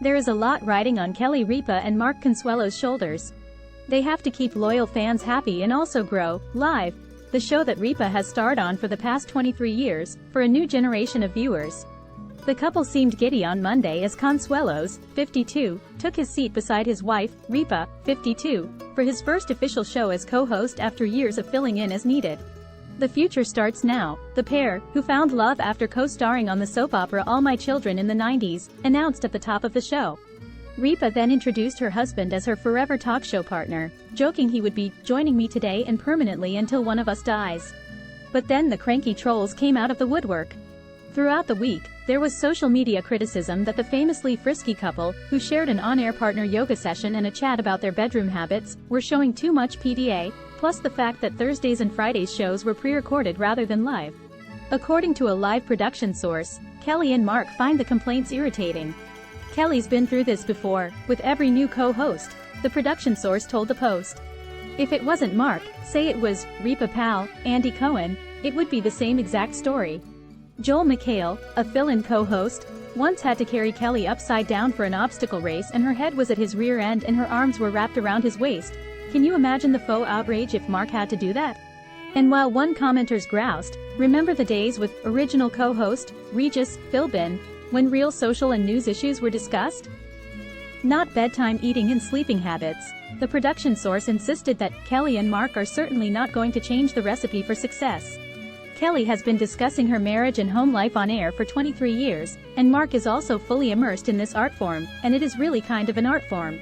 There is a lot riding on Kelly Ripa and Mark Consuelos' shoulders. They have to keep loyal fans happy and also grow, Live, the show that Ripa has starred on for the past 23 years, for a new generation of viewers. The couple seemed giddy on Monday as Consuelos, 52, took his seat beside his wife, Ripa, 52, for his first official show as co-host after years of filling in as needed. The future starts now, the pair, who found love after co-starring on the soap opera All My Children in the 90s, announced at the top of the show. Ripa then introduced her husband as her forever talk show partner, joking he would be joining me today and permanently until one of us dies. But then the cranky trolls came out of the woodwork. Throughout the week, there was social media criticism that the famously frisky couple, who shared an on-air partner yoga session and a chat about their bedroom habits, were showing too much PDA, plus the fact that Thursdays and Fridays shows were pre-recorded rather than live. According to a live production source, Kelly and Mark find the complaints irritating. Kelly's been through this before, with every new co-host, the production source told the Post. If it wasn't Mark, say it was Ripa pal, Andy Cohen, it would be the same exact story. Joel McHale, a fill-in co-host, once had to carry Kelly upside down for an obstacle race and her head was at his rear end and her arms were wrapped around his waist. Can you imagine the faux outrage if Mark had to do that? And while one commenter's groused, remember the days with original co-host, Regis Philbin, when real social and news issues were discussed? Not bedtime eating and sleeping habits. The production source insisted that Kelly and Mark are certainly not going to change the recipe for success. Kelly has been discussing her marriage and home life on air for 23 years, and Mark is also fully immersed in this art form, and it is really kind of an art form.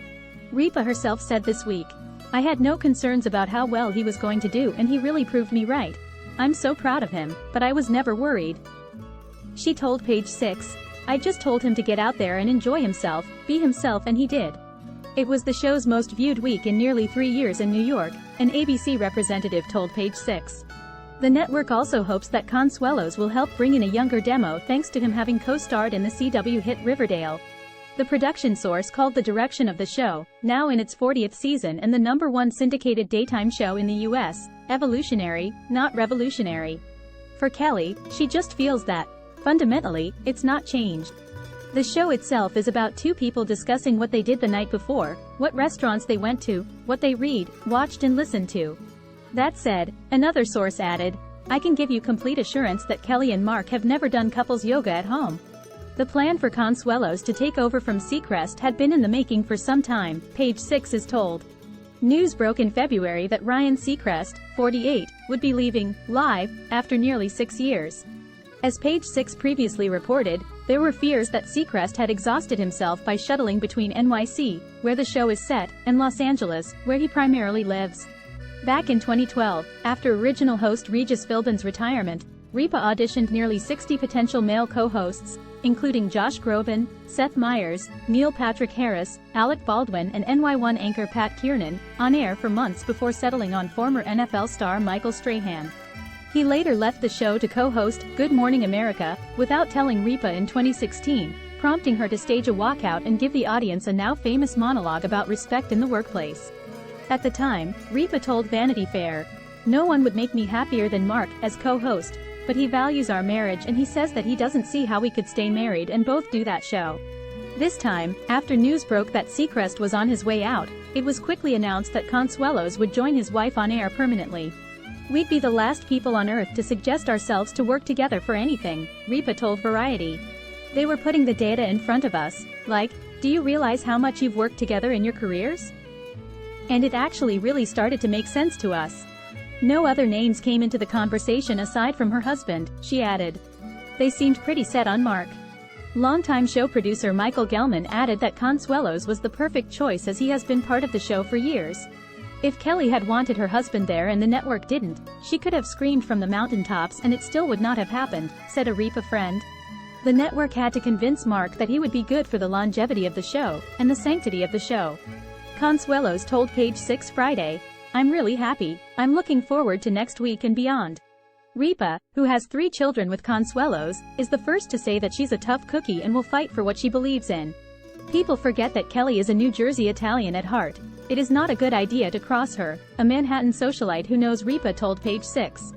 Ripa herself said this week, "I had no concerns about how well he was going to do and he really proved me right. I'm so proud of him, but I was never worried." She told Page 6, "I just told him to get out there and enjoy himself, be himself, and he did." It was the show's most viewed week in nearly 3 years in New York, an ABC representative told Page 6. The network also hopes that Consuelos will help bring in a younger demo thanks to him having co-starred in the CW hit Riverdale. The production source called the direction of the show, now in its 40th season and the #1 syndicated daytime show in the US, evolutionary, not revolutionary. For Kelly, she just feels that, fundamentally, it's not changed. The show itself is about two people discussing what they did the night before, what restaurants they went to, what they read, watched and listened to. That said, another source added, "I can give you complete assurance that Kelly and Mark have never done couples yoga at home." The plan for Consuelos to take over from Seacrest had been in the making for some time, Page 6 is told. News broke in February that Ryan Seacrest, 48, would be leaving Live after nearly 6 years. As Page 6 previously reported, there were fears that Seacrest had exhausted himself by shuttling between NYC, where the show is set, and Los Angeles, where he primarily lives. Back in 2012, after original host Regis Philbin's retirement, Ripa auditioned nearly 60 potential male co-hosts, including Josh Groban, Seth Meyers, Neil Patrick Harris, Alec Baldwin and NY1 anchor Pat Kiernan, on air for months before settling on former NFL star Michael Strahan. He later left the show to co-host Good Morning America, without telling Ripa in 2016, prompting her to stage a walkout and give the audience a now famous monologue about respect in the workplace. At the time, Ripa told Vanity Fair, "No one would make me happier than Mark as co-host, but he values our marriage and he says that he doesn't see how we could stay married and both do that show." This time, after news broke that Seacrest was on his way out, it was quickly announced that Consuelos would join his wife on air permanently. "We'd be the last people on earth to suggest ourselves to work together for anything," Ripa told Variety. "They were putting the data in front of us, like, do you realize how much you've worked together in your careers? And it actually really started to make sense to us." No other names came into the conversation aside from her husband, she added. They seemed pretty set on Mark. Longtime show producer Michael Gelman added that Consuelos was the perfect choice as he has been part of the show for years. If Kelly had wanted her husband there and the network didn't, she could have screamed from the mountaintops and it still would not have happened, said a Ripa friend. The network had to convince Mark that he would be good for the longevity of the show, and the sanctity of the show. Consuelos told Page 6 Friday, "I'm really happy, I'm looking forward to next week and beyond." Ripa, who has 3 children with Consuelos, is the first to say that she's a tough cookie and will fight for what she believes in. People forget that Kelly is a New Jersey Italian at heart. It is not a good idea to cross her, a Manhattan socialite who knows Ripa told Page 6.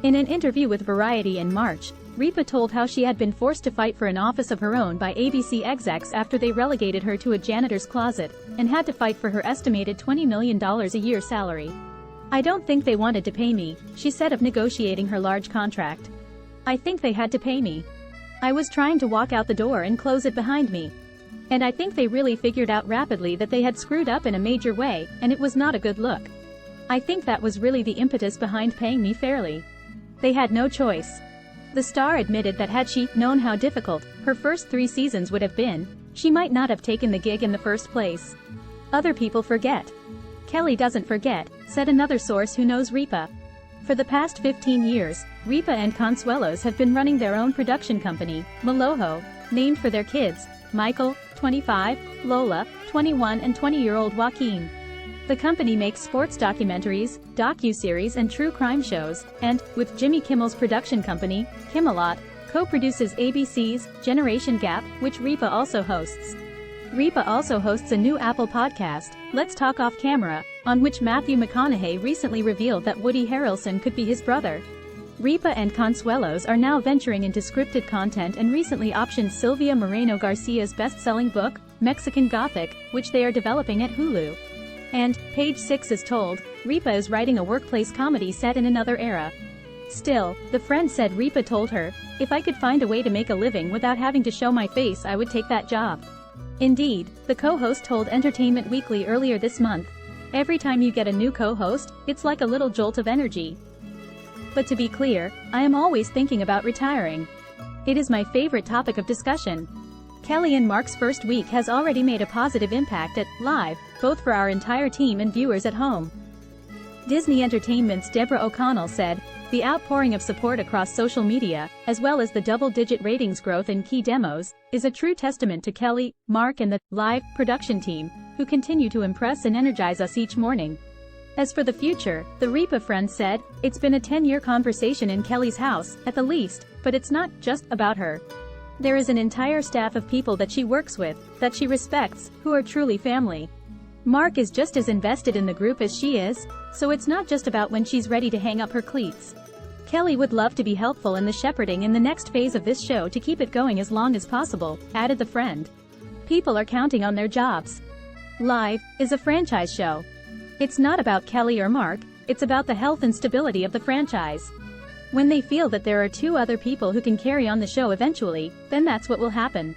In an interview with Variety in March, Ripa told how she had been forced to fight for an office of her own by ABC execs after they relegated her to a janitor's closet, and had to fight for her estimated $20 million a year salary. "I don't think they wanted to pay me," she said of negotiating her large contract. "I think they had to pay me. I was trying to walk out the door and close it behind me. And I think they really figured out rapidly that they had screwed up in a major way, and it was not a good look. I think that was really the impetus behind paying me fairly. They had no choice." The star admitted that had she known how difficult her first 3 seasons would have been, she might not have taken the gig in the first place. "Other people forget. Kelly doesn't forget," said another source who knows Ripa. For the past 15 years, Ripa and Consuelos have been running their own production company, Maloho, named for their kids, Michael, 25, Lola, 21 and 20-year-old Joaquin. The company makes sports documentaries, docuseries and true crime shows, and, with Jimmy Kimmel's production company, Kimmelot, co-produces ABC's Generation Gap, which Ripa also hosts. Ripa also hosts a new Apple podcast, Let's Talk Off Camera, on which Matthew McConaughey recently revealed that Woody Harrelson could be his brother. Ripa and Consuelos are now venturing into scripted content and recently optioned Silvia Moreno Garcia's best-selling book, Mexican Gothic, which they are developing at Hulu. And, Page 6 is told, Ripa is writing a workplace comedy set in another era. Still, the friend said Ripa told her, "If I could find a way to make a living without having to show my face, I would take that job." Indeed, the co-host told Entertainment Weekly earlier this month, "Every time you get a new co-host, it's like a little jolt of energy. But to be clear, I am always thinking about retiring. It is my favorite topic of discussion." Kelly and Mark's first week has already made a positive impact at Live, both for our entire team and viewers at home. Disney Entertainment's Deborah O'Connell said, "The outpouring of support across social media, as well as the double-digit ratings growth in key demos, is a true testament to Kelly, Mark and the Live production team, who continue to impress and energize us each morning." As for the future, the Ripa friend said, "It's been a 10-year conversation in Kelly's house, at the least, but it's not just about her. There is an entire staff of people that she works with, that she respects, who are truly family. Mark is just as invested in the group as she is, so it's not just about when she's ready to hang up her cleats. Kelly would love to be helpful in the shepherding in the next phase of this show to keep it going as long as possible," added the friend. "People are counting on their jobs. Live is a franchise show. It's not about Kelly or Mark, it's about the health and stability of the franchise. When they feel that there are 2 other people who can carry on the show eventually, then that's what will happen."